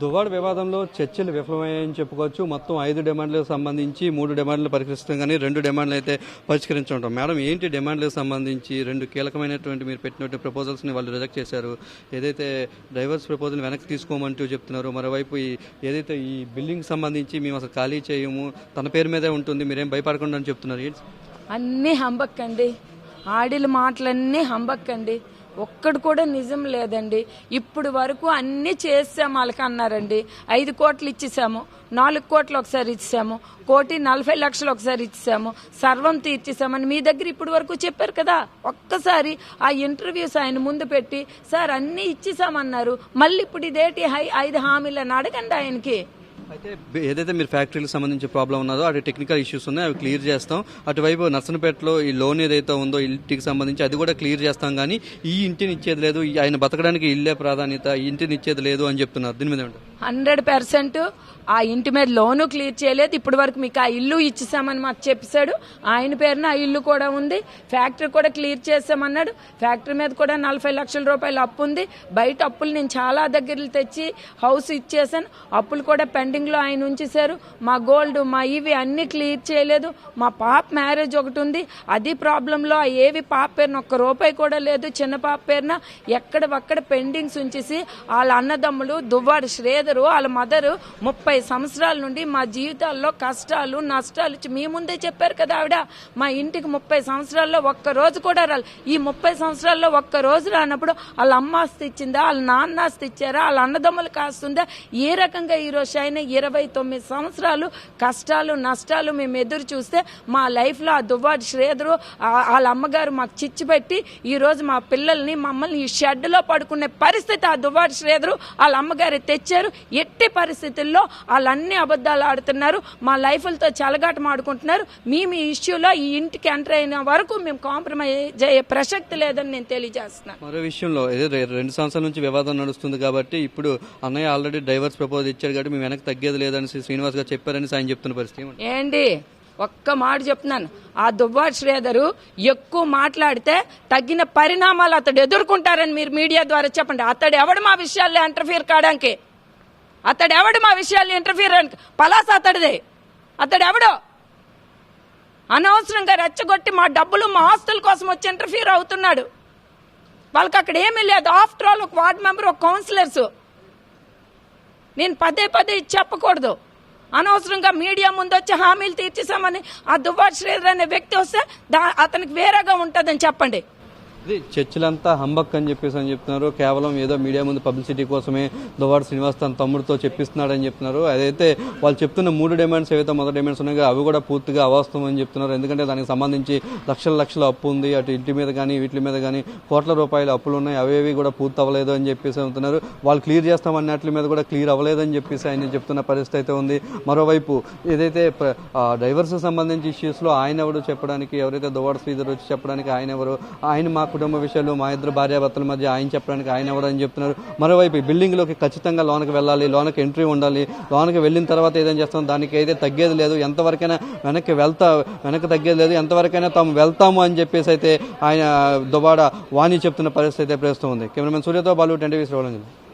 దువ్వాడ వివాదంలో చర్చలు విఫలమయ్యాయని చెప్పుకోవచ్చు. మొత్తం 5 డిమాండ్లకు సంబంధించి 3 డిమాండ్లు పరిష్కరిస్తాం కానీ 2 డిమాండ్లు అయితే పరిష్కరించుంటాం. మేడం, ఏంటి డిమాండ్లకు సంబంధించి 2 కీలకమైనటువంటి మీరు పెట్టినటువంటి ప్రపోజల్స్ని వాళ్ళు రిజెక్ట్ చేశారు. ఏదైతే డైవర్స్ ప్రపోజల్ వెనక్కి తీసుకోమంటూ చెప్తున్నారు, మరోవైపు ఏదైతే ఈ బిల్డింగ్ సంబంధించి మేము అసలు ఖాళీ చేయము, తన పేరు మీదే ఉంటుంది, మీరేం భయపడకుండా అని చెప్తున్నారు. ఏంటి అన్నీ హంబక్కండి, ఆడిల మాటలన్నీ హంబక్కండి, ఒక్కడు కూడా నిజం లేదండి. ఇప్పుడు వరకు అన్నీ చేసాము వాళ్ళకి అన్నారండి. 5 కోట్లు ఇచ్చేసాము, 4 కోట్లు ఒకసారి ఇచ్చాము, 1,40,00,000 ఒకసారి ఇచ్చాము, సర్వం తీర్చేసామని మీ దగ్గర ఇప్పుడు వరకు చెప్పారు కదా. ఒక్కసారి ఆ ఇంటర్వ్యూస్ ఆయన ముందు పెట్టి సార్ అన్నీ ఇచ్చేసామన్నారు, మళ్ళీ ఇప్పుడు ఇదేంటి 5 హామీలని అడగండి ఆయనకి. అయితే ఏదైతే మీరు ఫ్యాక్టరీకి సంబంధించి ప్రాబ్లం ఉన్నదో అటు టెక్నికల్ ఇష్యూస్ ఉన్నాయి, అవి క్లియర్ చేస్తాం. అటువైపు నర్సనపేటలో ఈ లోన్ ఏదైతే ఉందో ఇంటికి సంబంధించి అది కూడా క్లియర్ చేస్తాం, కానీ ఈ ఇంటిని ఇచ్చేది లేదు, ఆయన బతకడానికి ఇల్లే ప్రాధాన్యత, ఈ ఇంటిని ఇచ్చేది లేదు అని చెప్తున్నారు. దీని మీద 100% ఆ ఇంటి మీద లోను క్లియర్ చేయలేదు. ఇప్పటి వరకు మీకు ఆ ఇల్లు ఇచ్చేసామని మాకు చెప్పాడు. ఆయన పేరున ఆ ఇల్లు కూడా ఉంది. ఫ్యాక్టరీ కూడా క్లియర్ చేసామన్నాడు. ఫ్యాక్టరీ మీద కూడా 40,00,000 రూపాయలు అప్పు ఉంది. బయట అప్పులు నేను చాలా దగ్గరలు తెచ్చి హౌస్ ఇచ్చేసాను. అప్పులు కూడా పెండింగ్ లో ఆయన ఉంచేశారు. మా గోల్డ్ మా ఇవి అన్ని క్లియర్ చేయలేదు. మా పాప మ్యారేజ్ ఒకటి ఉంది, అది ప్రాబ్లంలో ఏవి పాప పేరున 1 రూపాయి కూడా లేదు. చిన్న పాప పేరున ఎక్కడక్కడ పెండింగ్స్ ఉంచేసి వాళ్ళ అన్నదమ్ములు దువ్వాడ శ్రీధరు వాళ్ళ మదరు 30 సంవత్సరాల నుండి మా జీవితాల్లో కష్టాలు నష్టాలు మీ ముందే చెప్పారు కదా ఆవిడ. మా ఇంటికి 30 సంవత్సరాల్లో 1 రోజు కూడా రాలి. ఈ 30 సంవత్సరాల్లో 1 రోజు రానప్పుడు వాళ్ళ అమ్మ ఆస్తి ఇచ్చిందా, వాళ్ళ నాన్న ఆస్తి ఇచ్చారా, వాళ్ళ అన్నదమ్ములు కాస్తుందా? ఏ రకంగా ఈ రోజు ఆయన 29 సంవత్సరాలు కష్టాలు నష్టాలు మేము ఎదురు చూస్తే మా లైఫ్ లో ఆ దువ్వాడ శ్రీధరు వాళ్ళ అమ్మగారు మాకు చిచ్చు పెట్టి ఈ రోజు మా పిల్లల్ని మమ్మల్ని ఈ షెడ్ లో పడుకునే పరిస్థితి ఆ దువ్వాడ శ్రీధరు వాళ్ళ అమ్మగారు తెచ్చారు. ఎట్టి పరిస్థితుల్లో వాళ్ళన్ని అబద్దాలు ఆడుతున్నారు, మా లైఫ్లతో చెలగాట మాడుకుంటున్నారు. మేము ఈ ఇష్యూలో ఈ ఇంటికి ఎంటర్ అయిన వరకు మేము కాంప్రమైజ్ అయ్యే ప్రసక్తి లేదని నేను తెలియజేస్తున్నాను. మరో విషయంలో 2 సంవత్సరాల నుంచి వివాదం నడుస్తుంది కాబట్టి ఇప్పుడు అన్నయ్య ఆల్రెడీ డైవర్స్ ప్రపోజల్ ఇచ్చాడు కాబట్టి మేము వెనక్కి తగ్గేది లేదని శ్రీనివాస్ గారు చెప్పారని ఆయన చెప్తున్న పరిస్థితి ఏంటి? ఒక్క మాట చెప్తున్నాను, ఆ దువ్వాడ శ్రీధరు ఎక్కువ మాట్లాడితే తగిన పరిణామాలు అతడు ఎదుర్కొంటారని మీరు మీడియా ద్వారా చెప్పండి. అతడు ఎవడు మా విషయాల్లో ఇంటర్ఫీర్ కావడానికి? అతడు ఎవడు మా విషయాల్లో ఇంటర్ఫీర్? పలాస అతడిదే. అతడు ఎవడో అనవసరంగా రెచ్చగొట్టి మా డబ్బులు మా ఆస్తుల కోసం వచ్చి ఇంటర్ఫీర్ అవుతున్నాడు. వాళ్ళకి అక్కడ ఏమీ లేదు. ఆఫ్టర్ ఆల్ ఒక వార్డ్ మెంబర్, ఒక కౌన్సిలర్స్. నేను పదే చెప్పకూడదు. అనవసరంగా మీడియా ముందు వచ్చి హామీలు తీర్చేసామని ఆ దువ్వాడ శ్రీధర్ అనే వ్యక్తి వస్తే అతనికి వేరేగా ఉంటుందని చెప్పండి. చర్చలంతా హంబక్ అని చెప్తున్నారు. కేవలం ఏదో మీడియా ముందు పబ్లిసిటీ కోసమే దువ్వాడ శ్రీనివాస్ తన తమ్ముడితో చెప్పిస్తున్నాడని చెప్తున్నారు. అదైతే వాళ్ళు చెప్తున్న 3 డిమాండ్స్ ఏవైతే మొదటి డిమాండ్స్ ఉన్నాయో అవి కూడా పూర్తిగా అవాస్తవం అని చెప్తున్నారు. ఎందుకంటే దానికి సంబంధించి లక్షల అప్పు ఉంది. అటు ఇంటి మీద కానీ వీటి మీద కానీ కోట్ల రూపాయల అప్పులు ఉన్నాయి. అవేవి కూడా పూర్తి అవ్వలేదు అని చెప్పేసి అంటున్నారు. వాళ్ళు క్లియర్ చేస్తామన్నట్ల మీద కూడా క్లియర్ అవ్వలేదని చెప్పేసి ఆయన చెప్తున్న పరిస్థితి అయితే ఉంది. మరోవైపు ఏదైతే డైవర్స్ సంబంధించి ఇష్యూస్లో ఆయన ఎవరు చెప్పడానికి, ఎవరైతే దువ్వాడ శ్రీధర్ వచ్చి చెప్పడానికి ఆయన ఎవరు, ఆయన మా కుటుంబ విషయాలు మా ఇద్దరు భార్యాభర్తల మధ్య ఆయన చెప్పడానికి ఆయన ఎవరని చెప్తున్నారు. మరోవైపు బిల్డింగ్ లోకి ఖచ్చితంగా లోనకి వెళ్ళాలి, లోనకి ఎంట్రీ ఉండాలి, లోనకి వెళ్ళిన తర్వాత ఏదైనా చేస్తాం, దానికి అయితే తగ్గేది లేదు, ఎంతవరకైనా వెనక్కి తగ్గేది లేదు, ఎంతవరకైనా తాము వెళ్తాము అని చెప్పేసి అయితే ఆయన దువ్వాడ వాణి చెప్తున్న పరిస్థితి అయితే ప్రస్తుతం ఉంది. కెమెరామెన్ సూర్యతో బాలు, 10 టీవీ శ్రీకాకుళం.